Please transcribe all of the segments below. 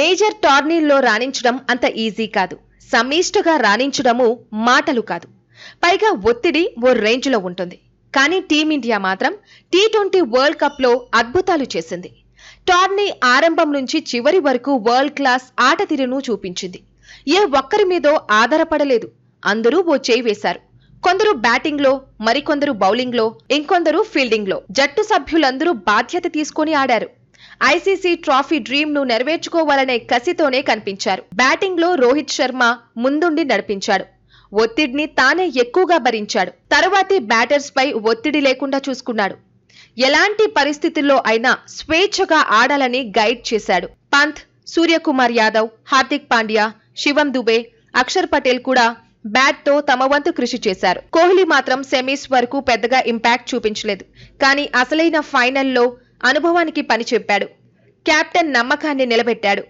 Major టోర్నీల్లో రాణించడం అంత easy కాదు. సమిష్టిగా రాణించడము మాటలు కాదు. పైగా ఒత్తిడి ఓ రేంజ్లో ఉంటుంది. కానీ టీమిండియా మాత్రం టీ20 వరల్డ్ కప్లో అద్భుతాలు చేసింది. టోర్నీ ఆరంభం నుంచి చివరి వరకు వరల్డ్ క్లాస్ ఆటతీరును చూపించింది. ఏ ఒక్కరి మీదో ఆధారపడలేదు. అందరూ ఓ చేయి వేశారు. కొందరు బ్యాటింగ్లో, మరికొందరు బౌలింగ్లో, ఇంకొందరు ఫీల్డింగ్లో. జట్టు సభ్యులందరూ బాధ్యత తీసుకుని ఆడారు. ఐసీసీ ట్రోఫీ డ్రీమ్ ను నెరవేర్చుకోవాలనే కసితోనే కనిపించారు. బ్యాటింగ్ లో రోహిత్ శర్మ ముందుండి నడిపించాడు. ఒత్తిడిని తానే ఎక్కువగా భరించాడు. తరువాతి బ్యాటర్స్ పై ఒత్తిడి లేకుండా చూసుకున్నాడు. ఎలాంటి పరిస్థితుల్లో అయినా స్వేచ్ఛగా ఆడాలని గైడ్ చేశాడు. పంత్, సూర్యకుమార్ యాదవ్, హార్దిక్ పాండ్యా, శివం దుబే, అక్షర్ పటేల్ కూడా బ్యాట్ తో తమ వంతు కృషి చేశారు. కోహ్లీ మాత్రం సెమీస్ వరకు పెద్దగా ఇంపాక్ట్ చూపించలేదు. కానీ అసలైన ఫైనల్లో అనుభవానికి పని చెప్పాడు. కెప్టెన్ నమ్మకాన్ని నిలబెట్టాడు.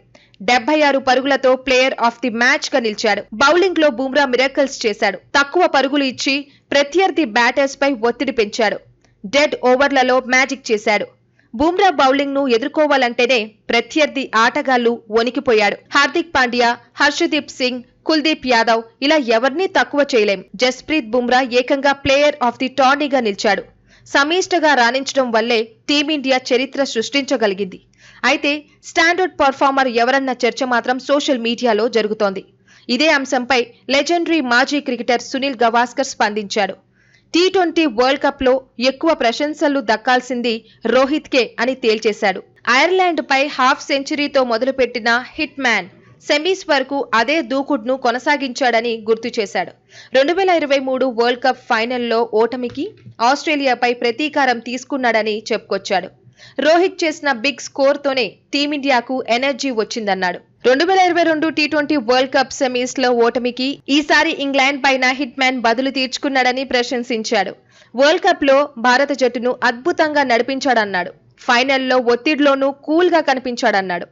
76 పరుగులతో ప్లేయర్ ఆఫ్ ది మ్యాచ్ గా నిలిచాడు. బౌలింగ్ లో బుమ్రా మిరకల్స్ చేశాడు. తక్కువ పరుగులు ఇచ్చి ప్రత్యర్థి బ్యాటర్స్ పై ఒత్తిడి పెంచాడు. డెడ్ ఓవర్లలో మ్యాజిక్ చేశాడు. బుమ్రా బౌలింగ్ ను ఎదుర్కోవాలంటేనే ప్రత్యర్థి ఆటగాళ్లు వణికిపోయాడు. హార్దిక్ పాండ్యా, హర్షదీప్ సింగ్, కుల్దీప్ యాదవ్ ఇలా ఎవరినీ తక్కువ చేయలేం. జస్ప్రీత్ బుమ్రా ఏకంగా ప్లేయర్ ఆఫ్ ది టోర్నీగా నిలిచాడు. సమిష్టిగా రాణించడం వల్లే టీమిండియా చరిత్ర సృష్టించగలిగింది. అయితే స్టాండర్డ్ పర్ఫార్మర్ ఎవరన్న చర్చ మాత్రం సోషల్ మీడియాలో జరుగుతోంది. ఇదే అంశంపై లెజెండరీ మాజీ క్రికెటర్ సునీల్ గవాస్కర్ స్పందించాడు. టీ20 వరల్డ్ కప్ లో ఎక్కువ ప్రశంసలు దక్కాల్సింది రోహిత్ కే అని తేల్చేశాడు. ఐర్లాండ్ పై హాఫ్ సెంచరీతో మొదలుపెట్టిన హిట్ మ్యాన్ సెమీస్ వరకు అదే దూకుడును కొనసాగించాడని గుర్తు చేశాడు. 2023 వరల్డ్ కప్ ఫైనల్లో ఓటమికి ఆస్ట్రేలియాపై ప్రతీకారం తీసుకున్నాడని చెప్పుకొచ్చాడు. రోహిత్ చేసిన బిగ్ స్కోర్ తోనే టీమిండియాకు ఎనర్జీ వచ్చిందన్నాడు. 2022 టీ20 వరల్డ్ కప్ సెమీస్ లో ఓటమికి ఈసారి ఇంగ్లాండ్ పైన హిట్ మ్యాన్ బదులు తీర్చుకున్నాడని ప్రశంసించాడు. వరల్డ్ కప్ లో భారత జట్టును అద్భుతంగా నడిపించాడన్నాడు. ఫైనల్లో ఒత్తిడిలోనూ కూల్ గా కనిపించాడన్నాడు.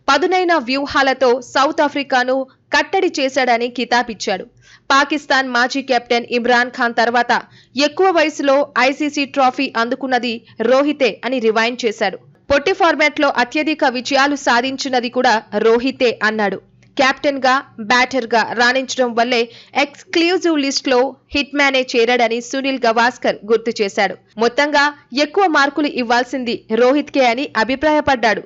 పదునైన వ్యూహాలతో సౌత్ ఆఫ్రికాను కట్టడి చేశాడని కితాబిచ్చాడు. పాకిస్తాన్ మాజీ కెప్టెన్ ఇమ్రాన్ ఖాన్ తర్వాత ఎక్కువ వయసులో ఐసీసీ ట్రోఫీ అందుకున్నది రోహితే అని రివైండ్ చేశాడు. పొట్టి ఫార్మాట్ లో అత్యధిక విజయాలు సాధించినది కూడా రోహితే అన్నాడు. కెప్టెన్ గా, బ్యాటర్ గా రాణించడం వల్లే ఎక్స్క్లూజివ్ లిస్ట్ లో హిట్ మ్యానే చేరాడని సునీల్ గవాస్కర్ గుర్తు చేశాడు. మొత్తంగా ఎక్కువ మార్కులు ఇవ్వాల్సింది రోహిత్ కే అని అభిప్రాయపడ్డాడు.